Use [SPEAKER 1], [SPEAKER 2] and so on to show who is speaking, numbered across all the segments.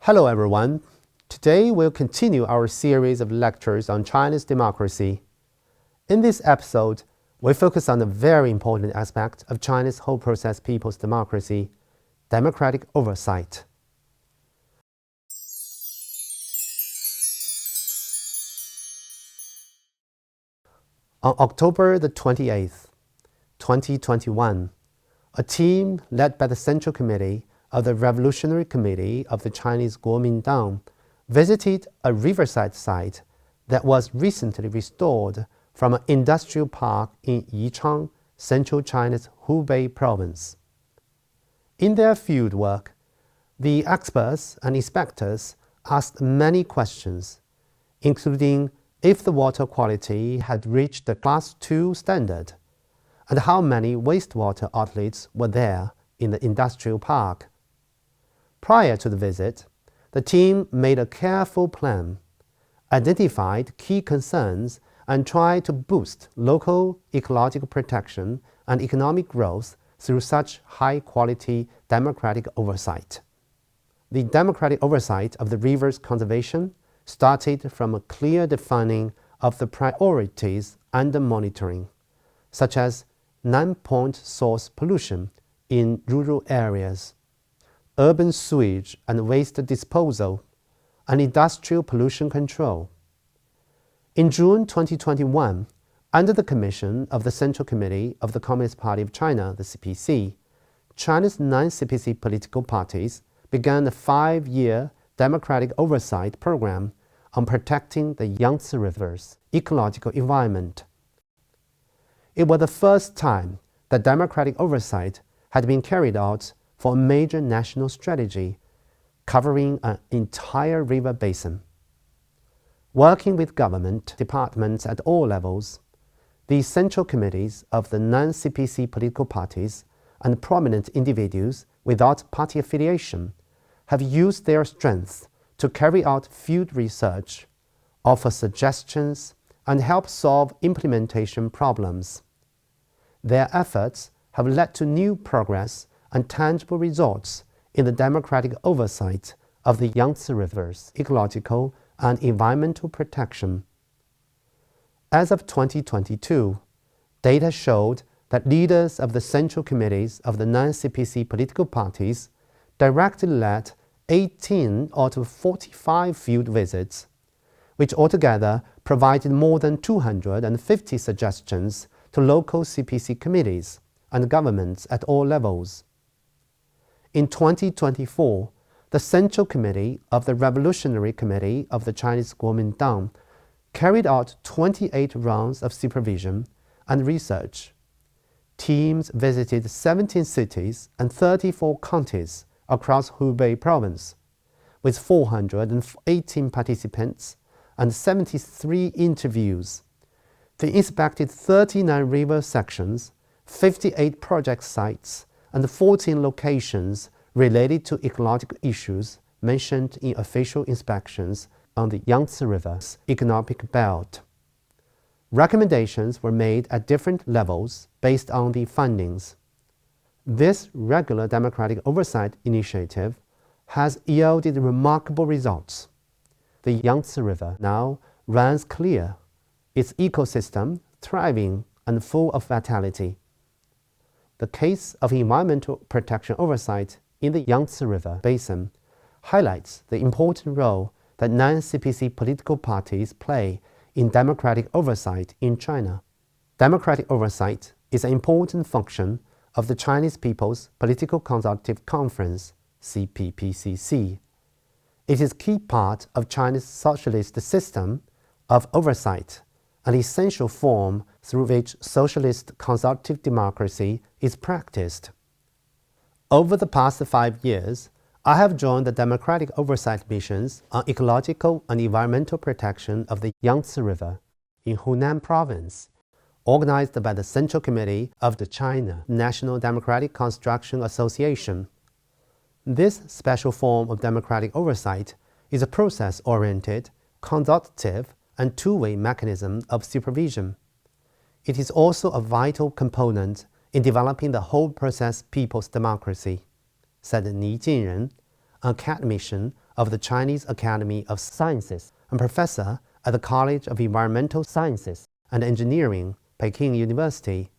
[SPEAKER 1] Hello everyone. Today we'll continue our series of lectures on China's democracy. In this episode, we focus on a very important aspect of China's whole process people's democracy, democratic oversight. On October the 28th, 2021, a team led by the Central Committee of the Revolutionary Committee of the Chinese Kuomintang visited a riverside site that was recently restored from an industrial park in Yichang, central China's Hubei province. In their field work, the experts and inspectors asked many questions, including if the water quality had reached the Class 2 standard, and how many wastewater outlets were there in the industrial park. Prior to the visit, the team made a careful plan, identified key concerns, and tried to boost local ecological protection and economic growth through such high-quality democratic oversight. The democratic oversight of the river's conservation started from a clear defining of the priorities under monitoring, such as non-point source pollution in rural areas, urban sewage and waste disposal, and industrial pollution control. In June 2021, under the commission of the Central Committee of the Communist Party of China, the CPC, China's non-CPC political parties began a 5-year democratic oversight program on protecting the Yangtze River's ecological environment. It was the first time that democratic oversight had been carried out for a major national strategy covering an entire river basin. Working with government departments at all levels, the central committees of the non-CPC political parties and prominent individuals without party affiliation have used their strength to carry out field research, offer suggestions, and help solve implementation problems. Their efforts have led to new progress and tangible results in the democratic oversight of the Yangtze River's ecological and environmental protection. As of 2022, data showed that leaders of the central committees of the non-CPC political parties directly led 18 out of 45 field visits, which altogether provided more than 250 suggestions to local CPC committees and governments at all levels. In 2024, the Central Committee of the Revolutionary Committee of the Chinese Kuomintang carried out 28 rounds of supervision and research. Teams visited 17 cities and 34 counties across Hubei province, with 418 participants and 73 interviews. They inspected 39 river sections, 58 project sites, and 14 locations related to ecological issues mentioned in official inspections on the Yangtze River's economic belt. Recommendations were made at different levels based on the findings. This regular democratic oversight initiative has yielded remarkable results. The Yangtze River now runs clear, its ecosystem thriving and full of vitality. The case of environmental protection oversight in the Yangtze River basin highlights the important role that non-CPC political parties play in democratic oversight in China. Democratic oversight is an important function of the Chinese People's Political Consultative Conference, CPPCC. It is a key part of China's socialist system of oversight, an essential form through which socialist consultative democracy is practiced. Over the past 5 years, I have joined the democratic oversight missions on ecological and environmental protection of the Yangtze River in Hunan Province, organized by the Central Committee of the China National Democratic Construction Association. This special form of democratic oversight is a process-oriented, consultative, and two-way mechanism of supervision. It is also a vital component in developing the whole process people's democracy, said Li Dianbo, an academician of the Chinese Academy of Sciences and professor at the College of Environmental Sciences and Engineering, Peking University.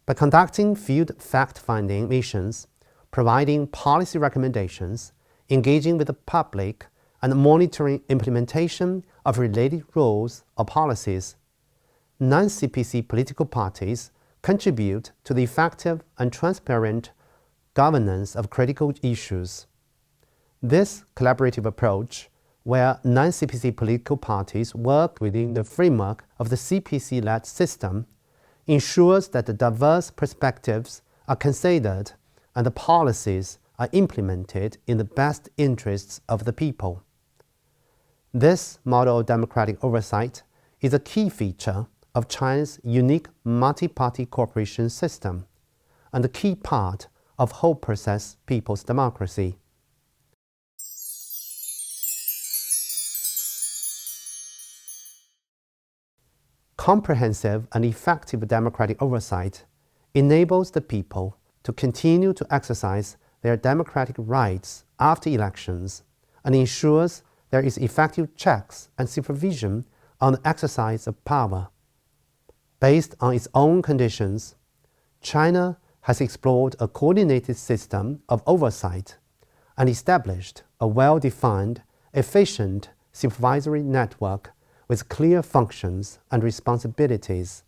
[SPEAKER 1] By conducting field fact-finding missions, providing policy recommendations, engaging with the public, and monitoring implementation of related rules or policies, non-CPC political parties contribute to the effective and transparent governance of critical issues. This collaborative approach, where non-CPC political parties work within the framework of the CPC-led system, ensures that the diverse perspectives are considered and the policies are implemented in the best interests of the people. This model of democratic oversight is a key feature of China's unique multi-party cooperation system and a key part of whole process people's democracy. Comprehensive and effective democratic oversight enables the people to continue to exercise their democratic rights after elections and ensures there is effective checks and supervision on the exercise of power. Based on its own conditions, China has explored a coordinated system of oversight and established a well-defined, efficient supervisory network with clear functions and responsibilities.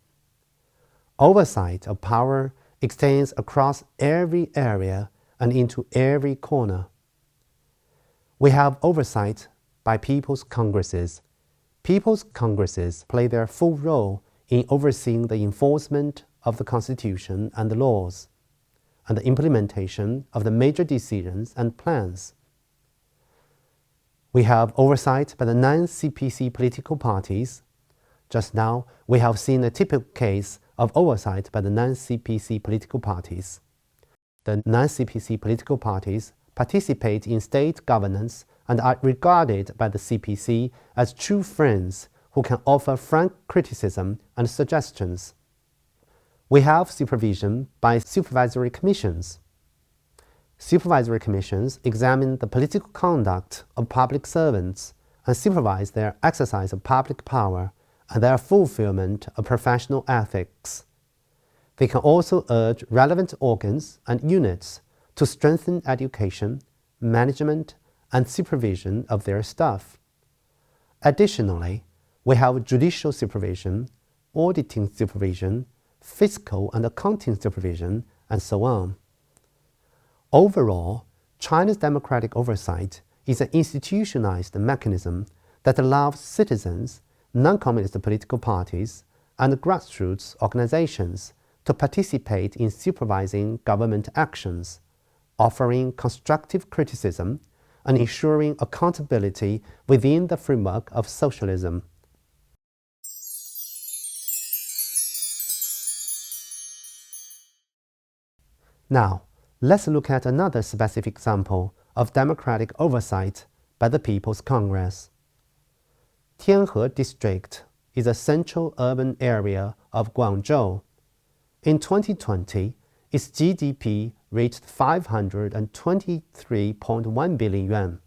[SPEAKER 1] Oversight of power extends across every area and into every corner. We have oversight by People's Congresses. People's Congresses play their full role in overseeing the enforcement of the Constitution and the laws, and the implementation of the major decisions and plans. We have oversight by the non-CPC political parties. Just now, we have seen a typical case of oversight by the non-CPC political parties. The non-CPC political parties participate in state governance and are regarded by the CPC as true friends who can offer frank criticism and suggestions. We have supervision by supervisory commissions. Supervisory commissions examine the political conduct of public servants and supervise their exercise of public power and their fulfillment of professional ethics. They can also urge relevant organs and units to strengthen education, management, and supervision of their staff. Additionally, we have judicial supervision, auditing supervision, fiscal and accounting supervision, and so on. Overall, China's democratic oversight is an institutionalized mechanism that allows citizens, non-communist political parties, and grassroots organizations to participate in supervising government actions, offering constructive criticism, and ensuring accountability within the framework of socialism. Now, let's look at another specific example of democratic oversight by the People's Congress. Tianhe District is a central urban area of Guangzhou. In 2020, its GDP reached 523.1 billion yuan,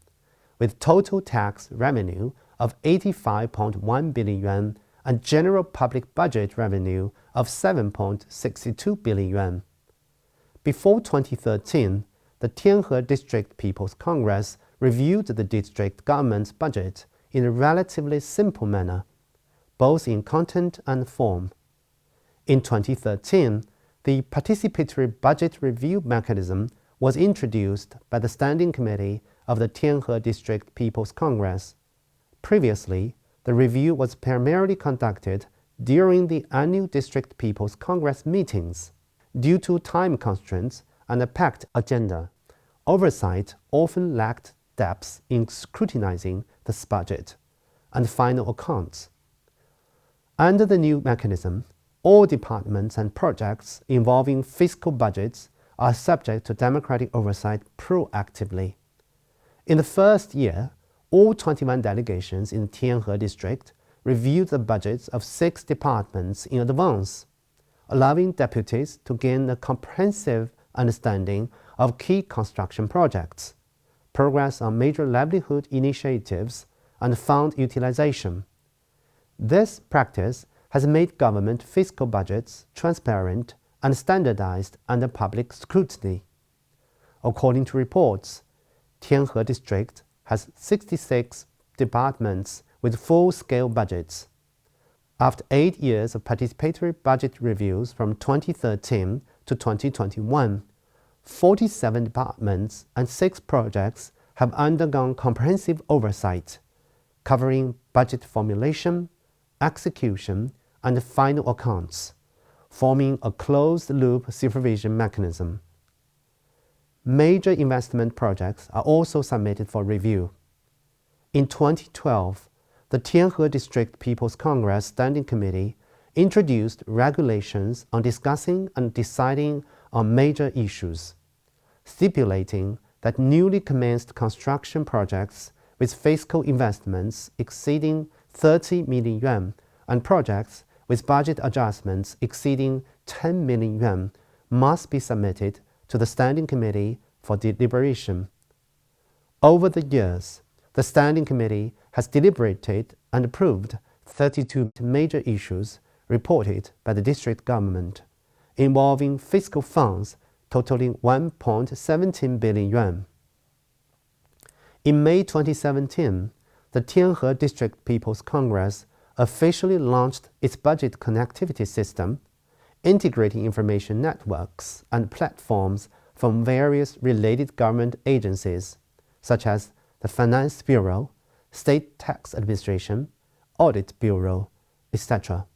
[SPEAKER 1] with total tax revenue of 85.1 billion yuan and general public budget revenue of 7.62 billion yuan. Before 2013, the Tianhe District People's Congress reviewed the district government's budget in a relatively simple manner, both in content and form. In 2013, the participatory budget review mechanism was introduced by the Standing Committee of the Tianhe District People's Congress. Previously, the review was primarily conducted during the annual District People's Congress meetings. Due to time constraints and a packed agenda, oversight often lacked depth in scrutinizing the budget and final accounts. Under the new mechanism, all departments and projects involving fiscal budgets are subject to democratic oversight proactively. In the first year, all 21 delegations in Tianhe District reviewed the budgets of 6 departments in advance, allowing deputies to gain a comprehensive understanding of key construction projects, progress on major livelihood initiatives, and fund utilization. This practice has made government fiscal budgets transparent and standardized under public scrutiny. According to reports, Tianhe District has 66 departments with full-scale budgets. After 8 years of participatory budget reviews from 2013 to 2021, 47 departments and 6 projects have undergone comprehensive oversight, covering budget formulation, execution, and final accounts, forming a closed-loop supervision mechanism. Major investment projects are also submitted for review. In 2012, the Tianhe District People's Congress Standing Committee introduced regulations on discussing and deciding on major issues, stipulating that newly commenced construction projects with fiscal investments exceeding 30 million yuan and projects with budget adjustments exceeding 10 million yuan must be submitted to the Standing Committee for deliberation. Over the years, the Standing Committee has deliberated and approved 32 major issues reported by the district government, involving fiscal funds totaling 1.17 billion yuan. In May 2017, the Tianhe District People's Congress officially launched its budget connectivity system, integrating information networks and platforms from various related government agencies, such as the Finance Bureau, State Tax Administration, Audit Bureau, etc.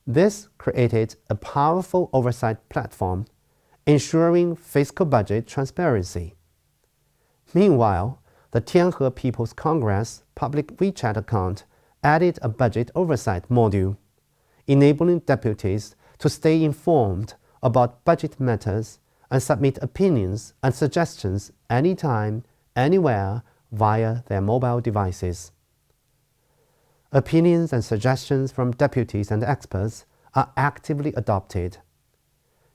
[SPEAKER 1] This created a powerful oversight platform, ensuring fiscal budget transparency. Meanwhile, the Tianhe People's Congress public WeChat account added a budget oversight module, enabling deputies to stay informed about budget matters and submit opinions and suggestions anytime, anywhere via their mobile devices. Opinions and suggestions from deputies and experts are actively adopted.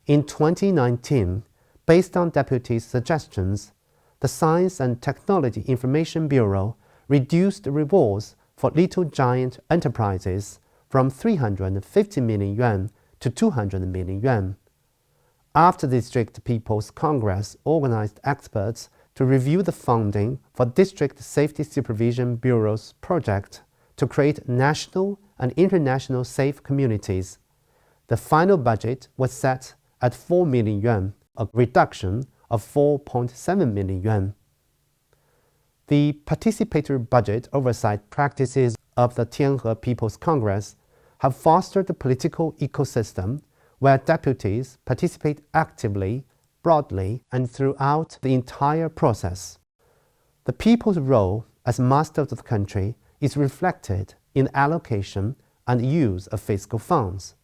[SPEAKER 1] In 2019, based on deputies' suggestions, the Science and Technology Information Bureau reduced rewards for Little Giant enterprises from 350 million yuan to 200 million yuan. After the District People's Congress organized experts to review the funding for District Safety Supervision Bureau's project to create national and international safe communities, the final budget was set at 4 million yuan, a reduction of 4.7 million yuan. The participatory budget oversight practices of the Tianhe People's Congress have fostered a political ecosystem where deputies participate actively, broadly, and throughout the entire process. The people's role as masters of the country is reflected in allocation and use of fiscal funds.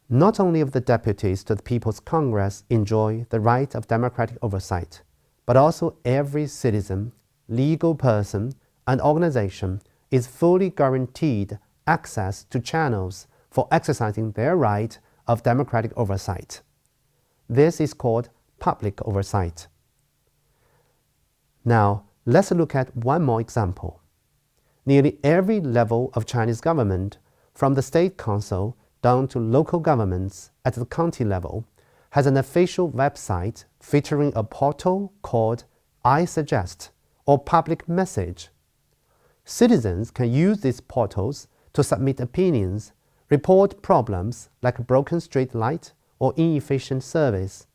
[SPEAKER 1] Not only of the deputies to the People's Congress enjoy the right of democratic oversight, but also every citizen, legal person, and organization is fully guaranteed access to channels for exercising their right of democratic oversight. This is called public oversight. Now, let's look at one more example. Nearly every level of Chinese government, from the State Council down to local governments at the county level, has an official website featuring a portal called I Suggest or Public Message. Citizens can use these portals to submit opinions, report problems like a broken street light or inefficient service,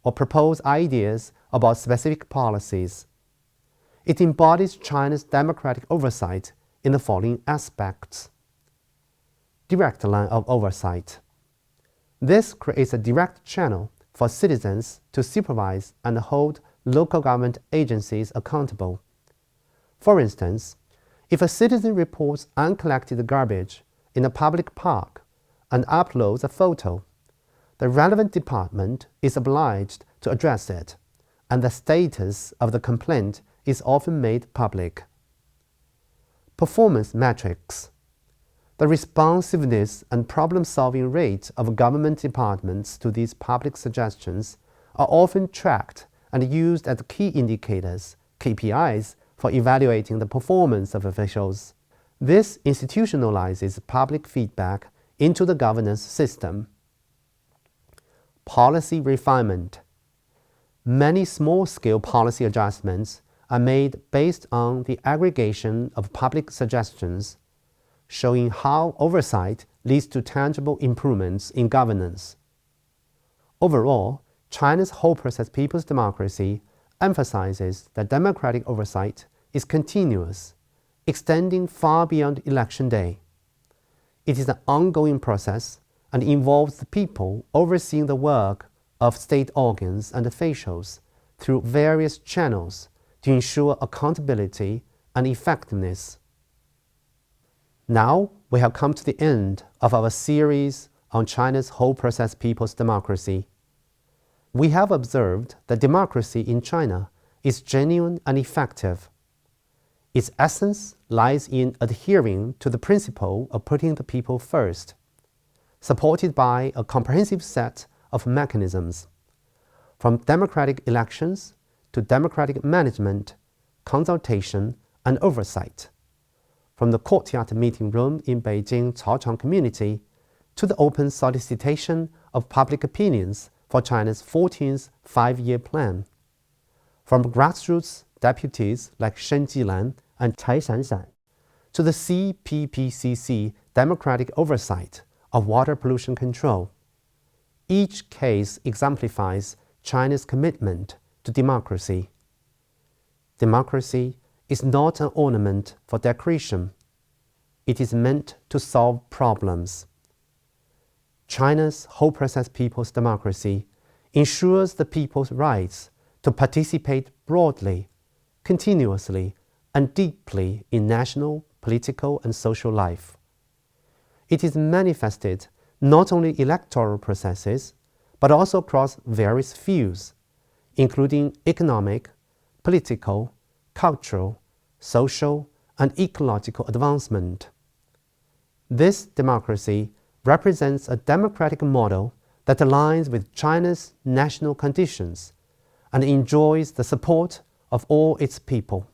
[SPEAKER 1] or propose ideas about specific policies. It embodies China's democratic oversight in the following aspects. Direct line of oversight. This creates a direct channel for citizens to supervise and hold local government agencies accountable. For instance, if a citizen reports uncollected garbage in a public park and uploads a photo, the relevant department is obliged to address it, and the status of the complaint is often made public. Performance metrics. The responsiveness and problem-solving rate of government departments to these public suggestions are often tracked and used as key indicators KPIs for evaluating the performance of officials. This institutionalizes public feedback into the governance system. Policy refinement. Many small-scale policy adjustments are made based on the aggregation of public suggestions, showing how oversight leads to tangible improvements in governance. Overall, China's whole process people's democracy emphasizes that democratic oversight is continuous, extending far beyond election day. It is an ongoing process and involves the people overseeing the work of state organs and officials through various channels to ensure accountability and effectiveness. Now we have come to the end of our series on China's whole process people's democracy. We have observed that democracy in China is genuine and effective. Its essence lies in adhering to the principle of putting the people first, supported by a comprehensive set of mechanisms, from democratic elections to democratic management, consultation, and oversight, from the courtyard meeting room in Beijing Caochang community to the open solicitation of public opinions for China's 14th five-year plan, from grassroots deputies like Shen Jilan and Chai Shanshan to the CPPCC democratic oversight of water pollution control. Each case exemplifies China's commitment to democracy. Democracy is not an ornament for decoration. It is meant to solve problems. China's whole process people's democracy ensures the people's rights to participate broadly, continuously, and deeply in national, political, and social life. It is manifested not only in electoral processes, but also across various fields, including economic, political, cultural, social, and ecological advancement. This democracy represents a democratic model that aligns with China's national conditions and enjoys the support of all its people.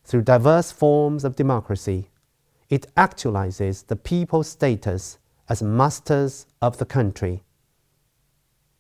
[SPEAKER 1] Through diverse forms of democracy, it actualizes the people's status as masters of the country.